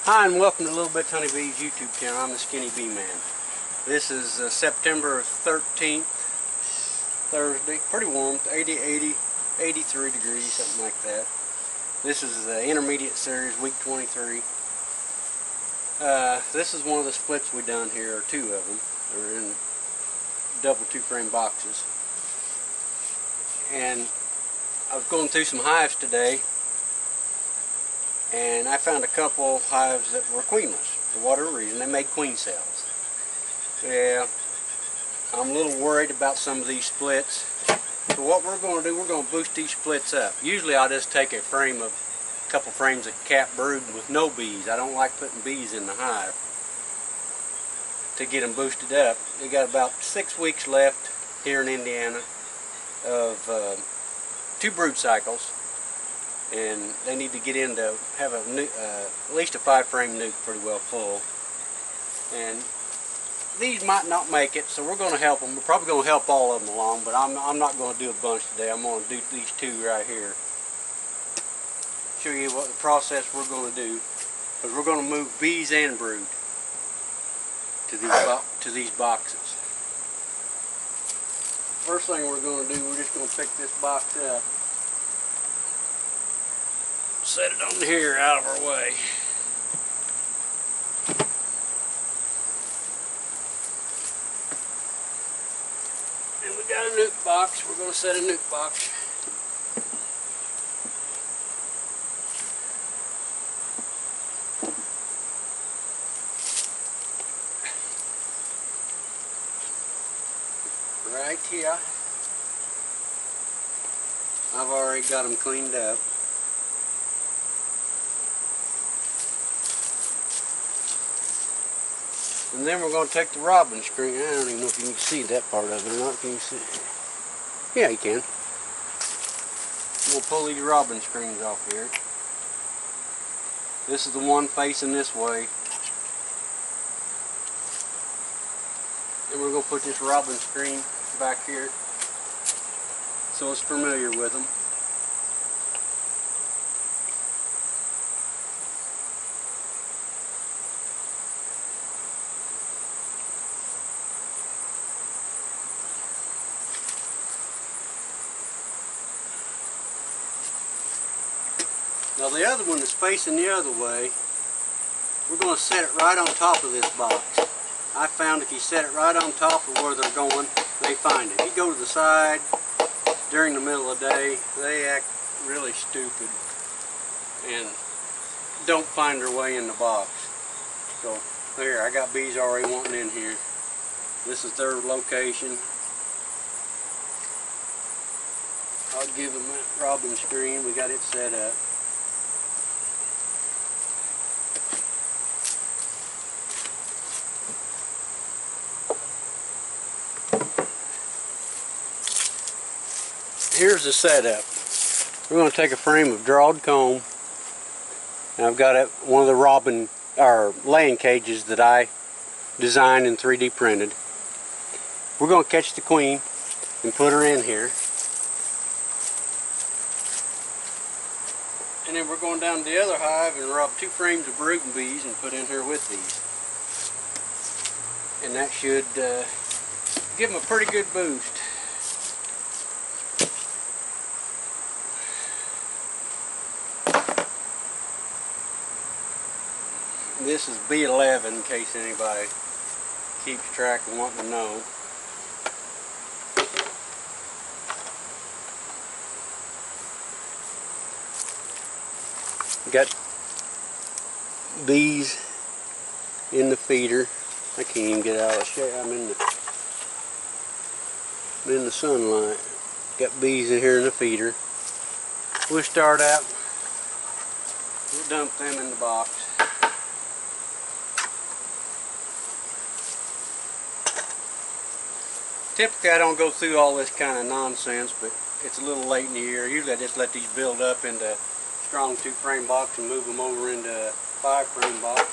Hi and welcome to Little Bits Honeybees YouTube channel. I'm the Skinny Bee Man. This is September 13th, Thursday. Pretty warm, 83 degrees, something like that. This is the intermediate series, week 23. This is one of the splits we done here, or two of them. They're in double two-frame boxes. And I was going through some hives today, and I found a couple hives that were queenless. For whatever reason, they made queen cells. Yeah, I'm a little worried about some of these splits. So what we're going to do, we're going to boost these splits up. Usually I'll just take a couple frames of cap brood with no bees. I don't like putting bees in the hive to get them boosted up. They got about 6 weeks left here in Indiana of 2 brood cycles, and they need to get in to have at least a 5-frame nuke pretty well full. And these might not make it, so we're going to help them. We're probably going to help all of them along, but I'm not going to do a bunch today. I'm going to do these 2 right here. Show you what the process we're going to do, because we're going to move bees and brood to these boxes. First thing we're going to do, we're just going to pick this box up, set it on here out of our way. And we got a nuke box. We're going to set a nuke box. Right here. I've already got them cleaned up. And then we're going to take the robin screen. I don't even know if you can see that part of it or not. Can you see it? Yeah, you can. We'll pull these robin screens off here. This is the one facing this way. And we're going to put this robin screen back here so it's familiar with them. Now the other one is facing the other way. We're going to set it right on top of this box. I found if you set it right on top of where they're going, they find it. If you go to the side during the middle of the day, they act really stupid and don't find their way in the box. So there, I got bees already wanting in here. This is their location. I'll give them that robin screen. We got it set up. Here's the setup. We're going to take a frame of drawed comb, and I've got one of the robin or laying cages that I designed and 3D printed. We're going to catch the queen and put her in here, and then we're going down to the other hive and rob 2 frames of brooding bees and put in here with these, and that should give them a pretty good boost. This is B11 in case anybody keeps track and wanting to know. Got bees in the feeder. I can't even get out of the shade. I'm in the sunlight. Got bees in here in the feeder. We'll start out. We'll dump them in the box. Typically I don't go through all this kind of nonsense, but it's a little late in the year. Usually I just let these build up into strong 2-frame box and move them over into a 5-frame box,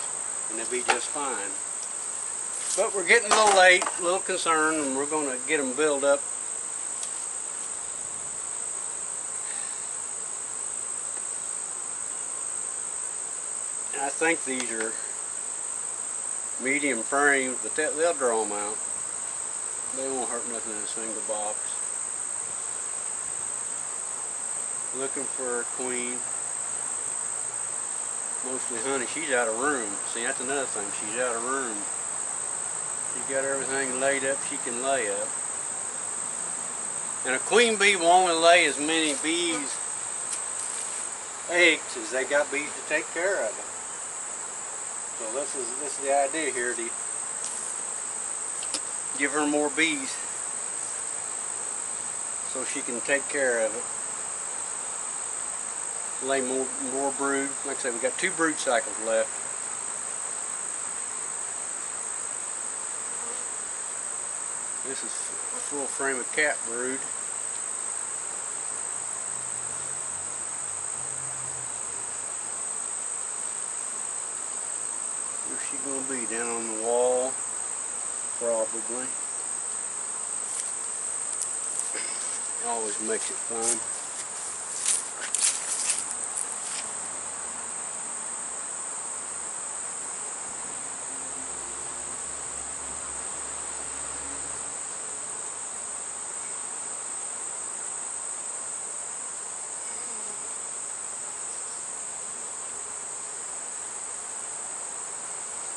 and they'll be just fine. But we're getting a little late, a little concerned, and we're going to get them built up. I think these are medium frames, but they'll draw them out. They won't hurt nothing in a single box. Looking for a queen. Mostly honey. She's out of room. See, that's another thing. She's out of room. She's got everything laid up she can lay up. And a queen bee will only lay as many bees eggs as they got bees to take care of it. So this is the idea here, to give her more bees so she can take care of it. Lay more brood. Like I said, we got 2 brood cycles left. This is a full frame of cat brood. Where's she gonna be? Down on the wall? Probably. Always makes it fun.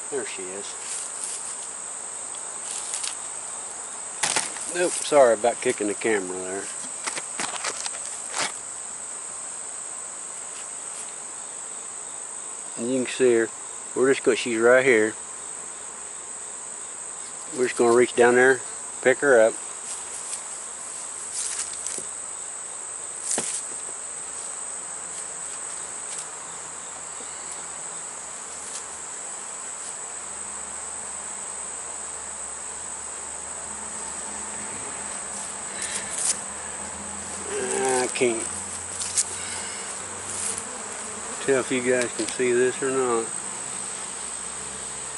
There she is. Nope, sorry about kicking the camera there. And you can see her. We're just going, she's right here. We're just going to reach down there, pick her up. I can't tell if you guys can see this or not.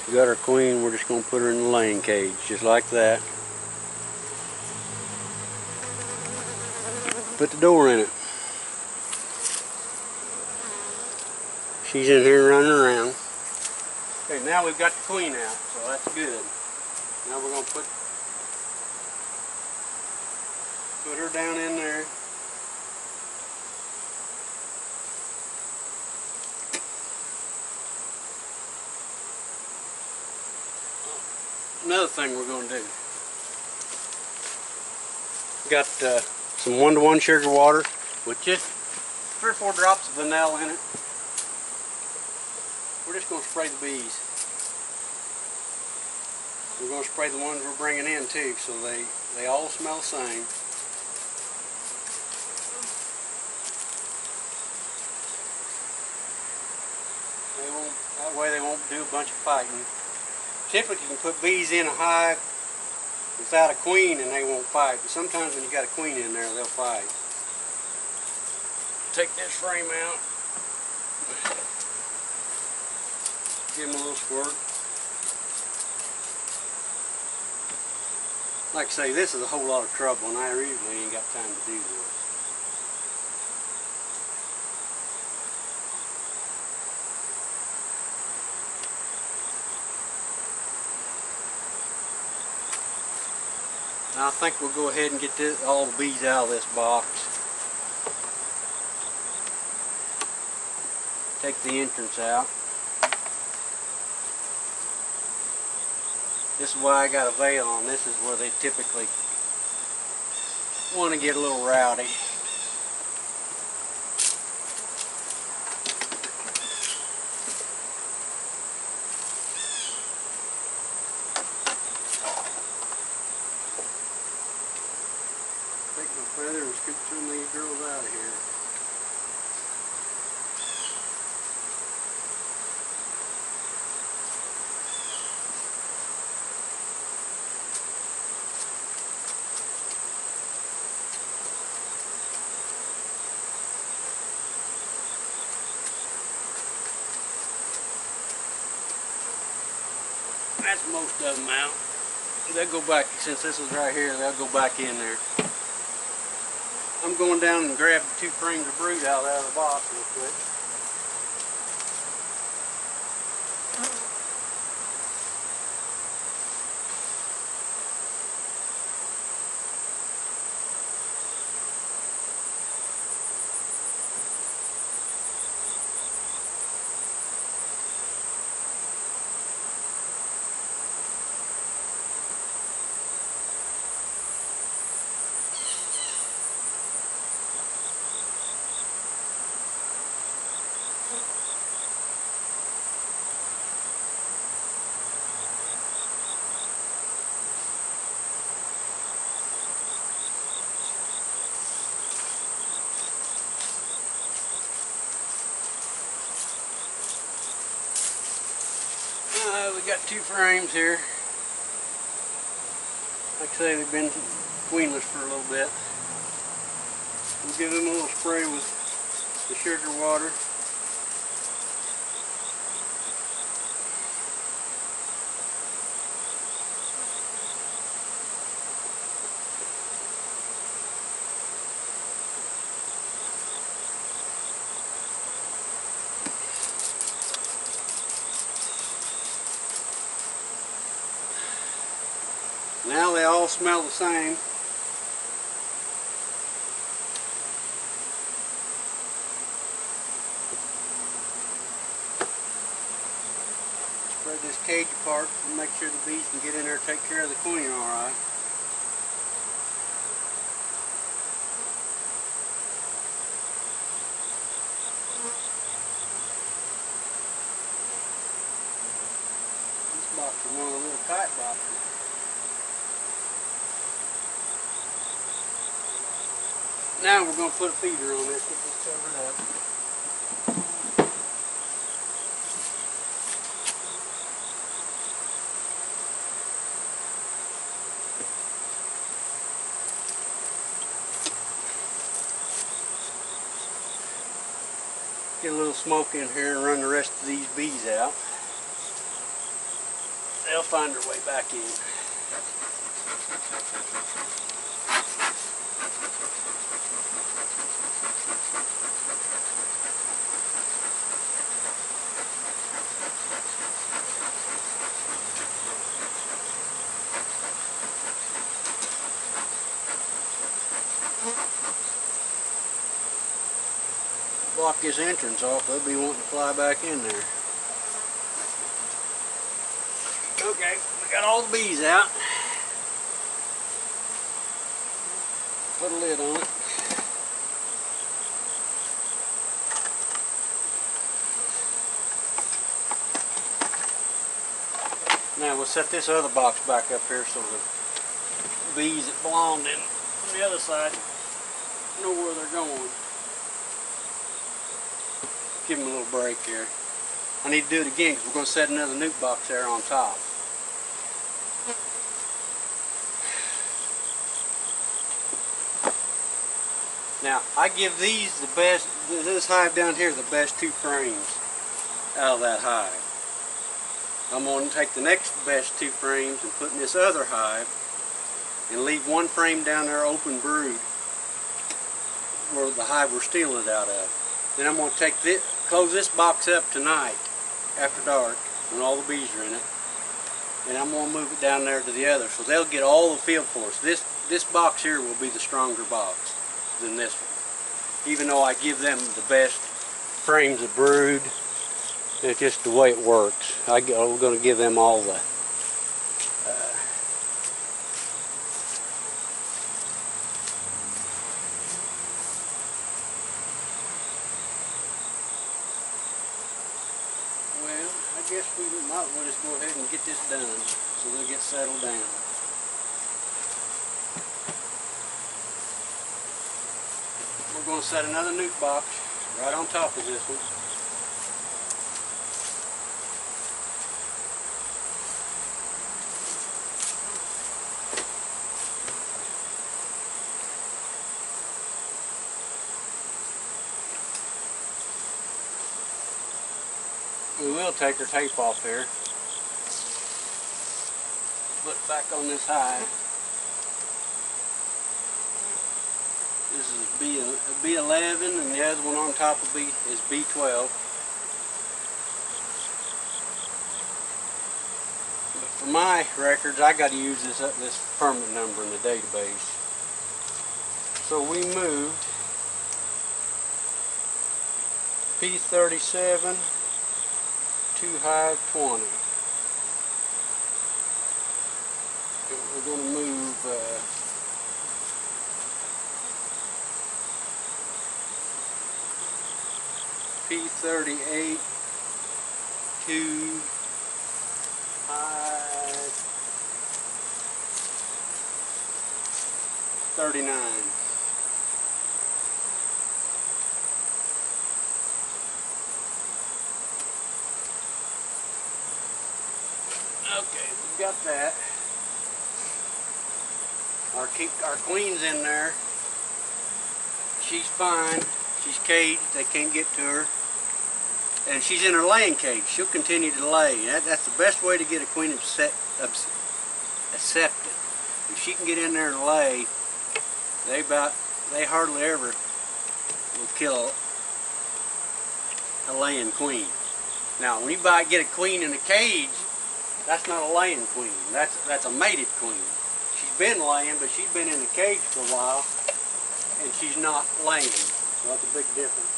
We got our queen, we're just going to put her in the laying cage, just like that. Put the door in it. She's in here running around. Okay, now we've got the queen out, so that's good. Now we're going to put her down in there. Another thing we're going to do. Got some 1-to-1 sugar water with just 3 or 4 drops of vanilla in it. We're just going to spray the bees. We're going to spray the ones we're bringing in too, so they all smell the same. That way they won't do a bunch of fighting. Typically you can put bees in a hive without a queen and they won't fight, but sometimes when you got a queen in there they'll fight. Take this frame out, give them a little squirt. Like I say, this is a whole lot of trouble and I really ain't got time to do this. I think we'll go ahead and get all the bees out of this box. Take the entrance out. This is why I got a veil on. This is where they typically want to get a little rowdy. Take my feather and scoop some of these girls out of here. That's most of them out. They'll go back, since this is right here, they'll go back in there. I'm going down and grab the 2 frames of brood out of the box real quick. got 2 frames here. Like I say, they've been queenless for a little bit. We'll give them a little spray with the sugar water. Now they all smell the same. Spread this cage apart and make sure the bees can get in there and take care of the queen alright. This box is one of the little kite boxes. Now we're going to put a feeder on this, get this covered up. Get a little smoke in here and run the rest of these bees out. They'll find their way back in. Block this entrance off, they'll be wanting to fly back in there. Okay, we got all the bees out. Put a lid on it. Now we'll set this other box back up here so the bees that belonged in on the other side know where they're going. Give them a little break here. I need to do it again because we're going to set another nuke box there on top. Now I give these the best, this hive down here the best 2 frames out of that hive. I'm going to take the next best 2 frames and put in this other hive and leave 1 frame down there open brood where the hive we're stealing it out of. Then I'm going to take this, close this box up tonight after dark when all the bees are in it, and I'm going to move it down there to the other so they'll get all the field force. This box here will be the stronger box than this one, even though I give them the best frames of brood. It's just the way it works. I'm going to give them all the I guess we might as well just go ahead and get this done so they'll get settled down. We're going to set another nuke box right on top of this one. We will take her tape off here. Put it back on this hive. This is B11 and the other one on top of is B12. But for my records, I got to use this permanent number in the database. So we moved P37 to hive 20. And we're going to move P38 to hive 39. Okay, we've got that. Our queen's in there. She's fine. She's caged. They can't get to her. And she's in her laying cage. She'll continue to lay. That's the best way to get a queen accepted. If she can get in there and lay, they hardly ever will kill a laying queen. Now, when you get a queen in a cage, that's not a laying queen. That's a mated queen. She's been laying, but she's been in a cage for a while, and she's not laying. So that's a big difference.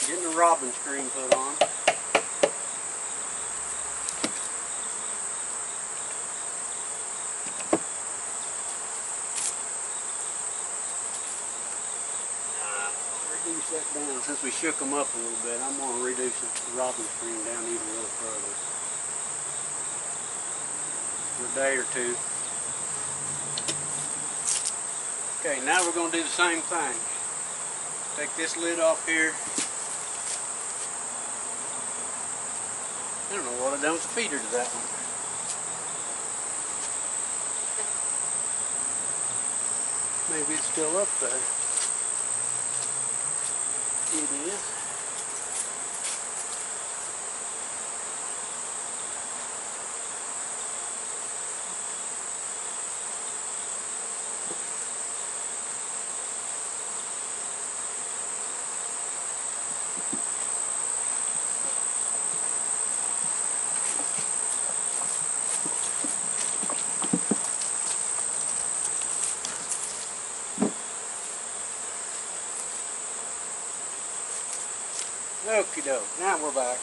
Getting the robin screen put on. Reduce that down. Since we shook them up a little bit, I'm going to reduce the robin screen down even a little further. For a day or two. Okay, now we're going to do the same thing. Take this lid off here. I don't know what I've done with the feeder to that one. Maybe it's still up there. It is. Okie doke, now we're back.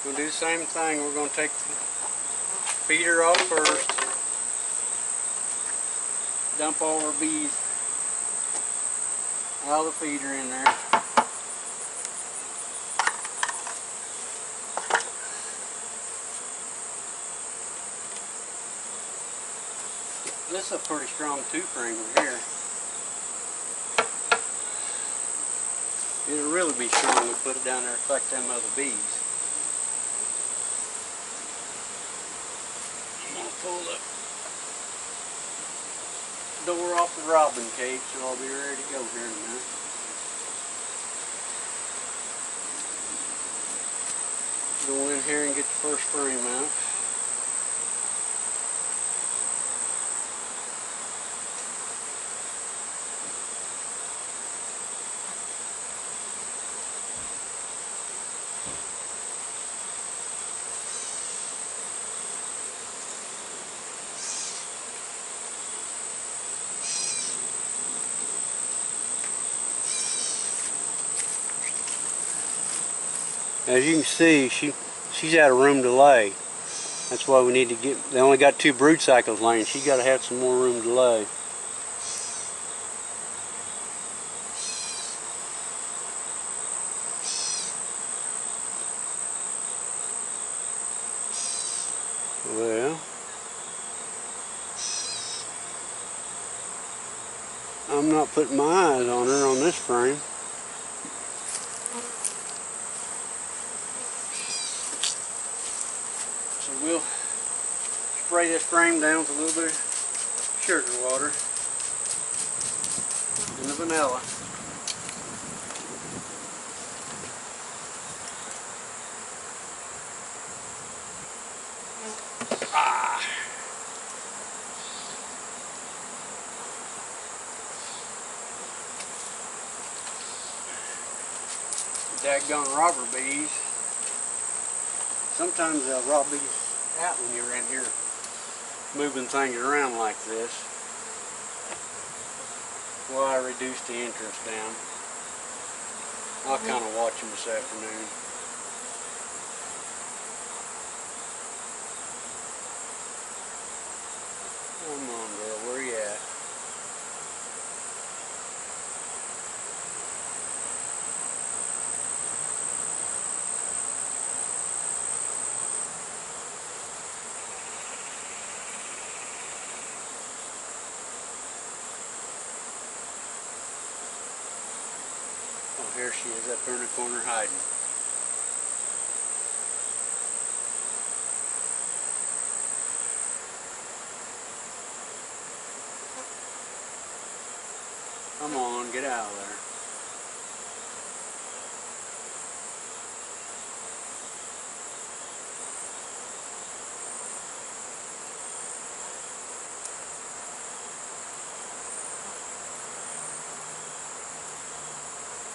We're going to do the same thing. We're going to take the feeder off first. Dump all our bees out of the feeder in there. This is a pretty strong tooth wringer here. It'll really be strong when we put it down there and affect them other bees. I'm going to pull the door off the robin cage, so I'll be ready to go here in a minute. Go in here and get the first frame out. As you can see, she's out of room to lay. That's why we need to get, they only got 2 brood cycles laying. She's got to have some more room to lay. Well, I'm not putting my eyes on her on this frame. So we'll spray this frame down with a little bit of sugar water and the vanilla. Daggone robber bees. Sometimes they'll rob bees out when you're in here moving things around like this. Well, I reduced the entrance down. I'll kind of watch them this afternoon. Come on, There she is up there in the corner hiding. Come on, get out of there.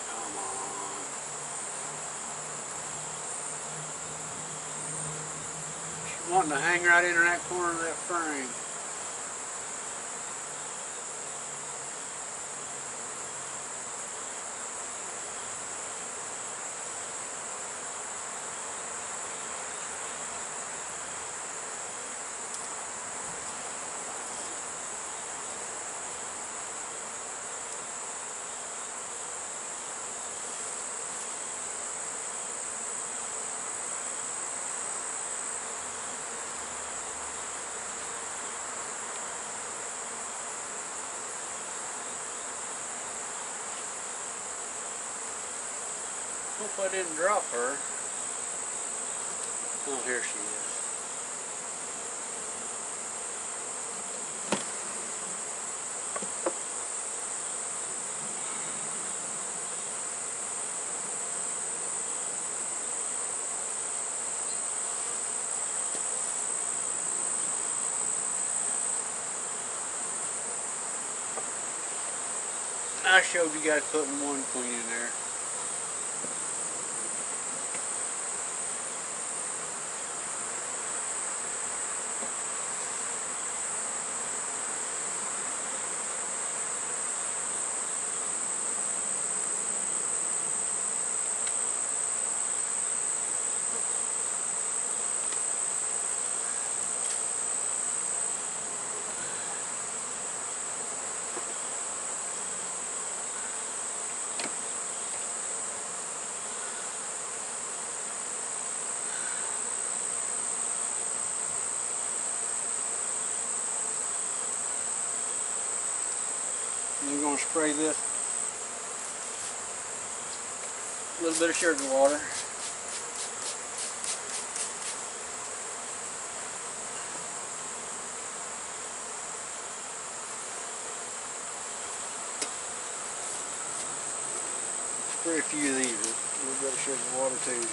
Come on. She's wanting to hang right in that corner of that frame. Hope I didn't drop her. Oh, here she is. I showed you guys putting one queen in there. We're going to spray this a little bit of sugar water. Spray a few of these, a little bit of sugar water too.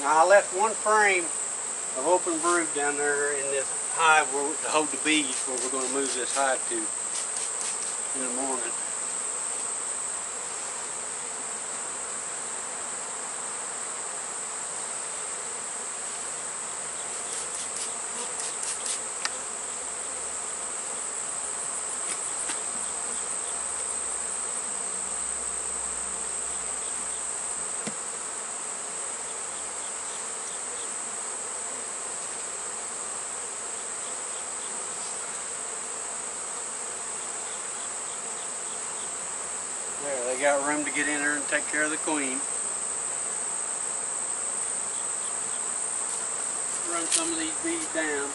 Now I left one frame of open brood down there in this hive to hold the bees where we're going to move this hive to in the morning. There, they got room to get in there and take care of the queen. Run some of these bees down.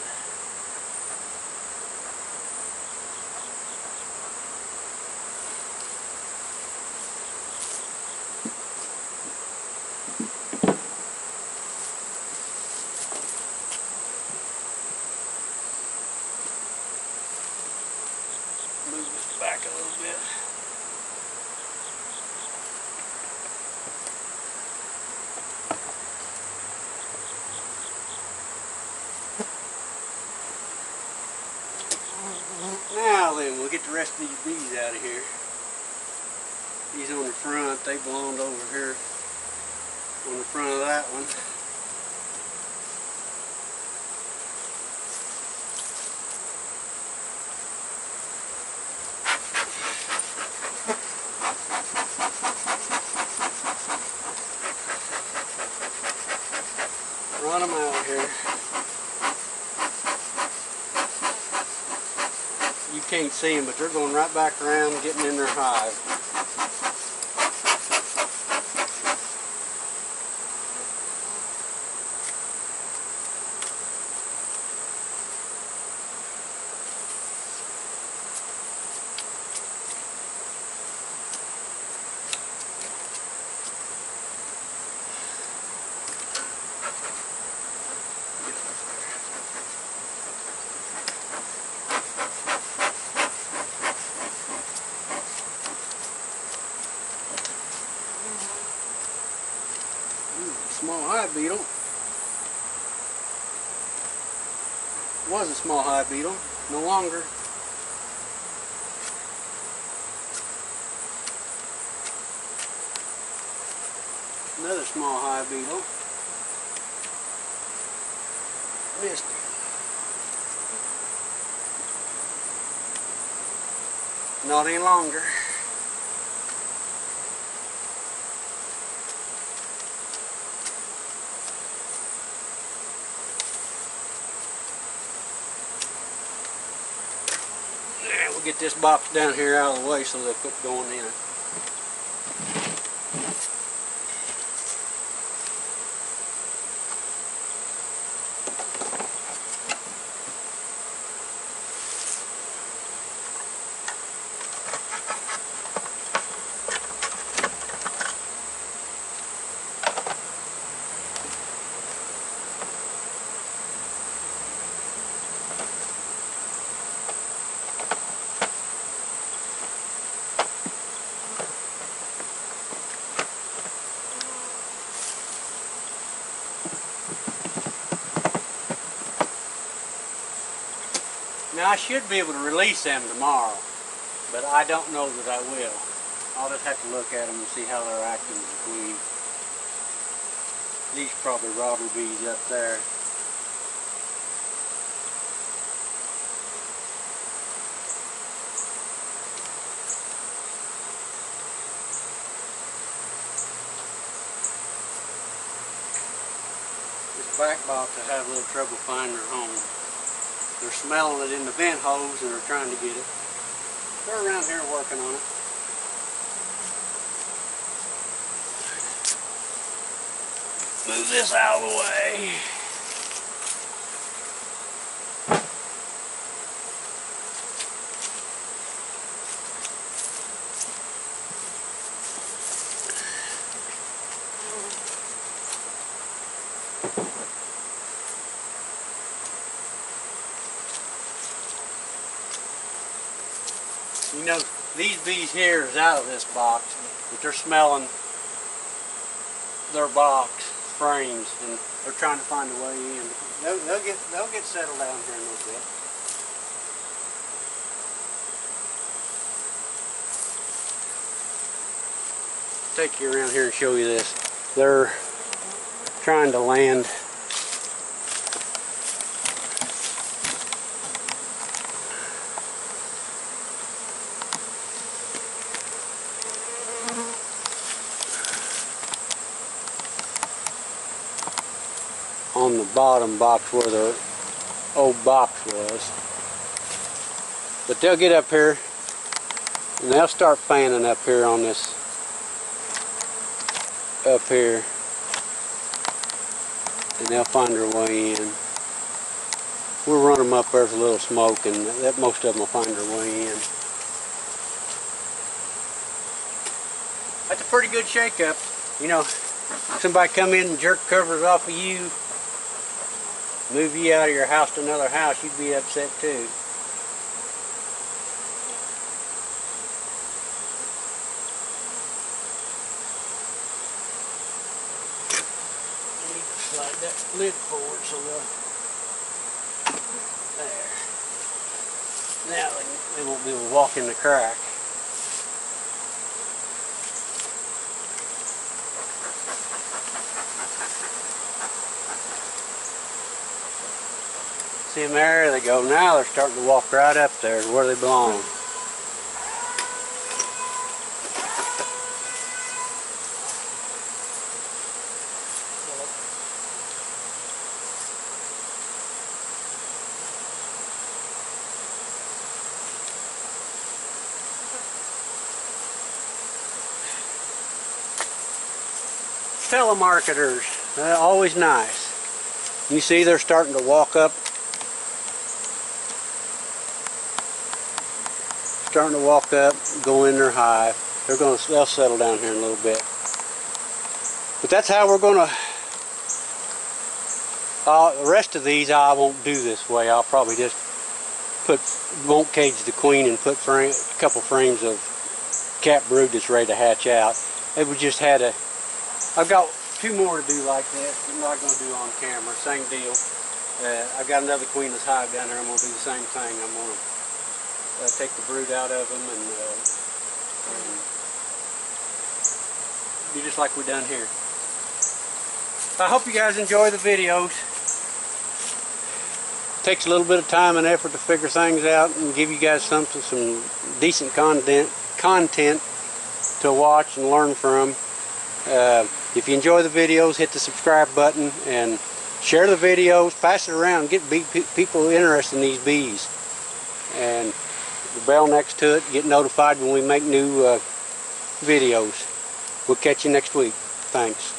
Move this back a little bit. Now then, we'll get the rest of these bees out of here. These on the front, they belonged over here on the front of that one. Run them out here. You can't see them, but they're going right back around, getting in their hive. Small hive beetle. Was a small hive beetle, no longer. Another small hive beetle. Missed it. Not any longer. We'll get this box down here out of the way so they'll quit going in it. Now I should be able to release them tomorrow, but I don't know that I will. I'll just have to look at them and see how they're acting as a queen. These probably robber bees up there. This back box I have a little trouble finding their home. They're smelling it in the vent hose and they're trying to get it. They're around here working on it. Move this out of the way. You know, these bees here is out of this box, but they're smelling their box frames and they're trying to find a way in. They'll get settled down here in a little bit. Take you around here and show you this. They're trying to land on the bottom box where the old box was. But they'll get up here and they'll start fanning up here on this, up here, and they'll find their way in. We'll run them up there with a little smoke and that most of them will find their way in. That's a pretty good shake-up. You know, somebody come in and jerk covers off of you, move you out of your house to another house, you'd be upset too. I need to slide that lid forward so they'll... There. Now they won't be able to walk in the crack. See them there they go. Now they're starting to walk right up there where they belong. Telemarketers, always nice. You see they're starting to walk up. Starting to walk up, go in their hive. They'll settle down here in a little bit. But that's how we're going to. The rest of these I won't do this way. I'll probably just won't cage the queen and put a couple frames of cap brood that's ready to hatch out. It would just had a. I've got 2 more to do like that. I'm not going to do on camera. Same deal. I've got another queenless hive down there. I'm going to do the same thing. I'm going to take the brood out of them and do just like we done here. I hope you guys enjoy the videos. Takes a little bit of time and effort to figure things out and give you guys some decent content to watch and learn from. If you enjoy the videos, hit the subscribe button and share the videos, pass it around, get people interested in these bees. And the bell next to it, get notified when we make new videos. We'll catch you next week. Thanks.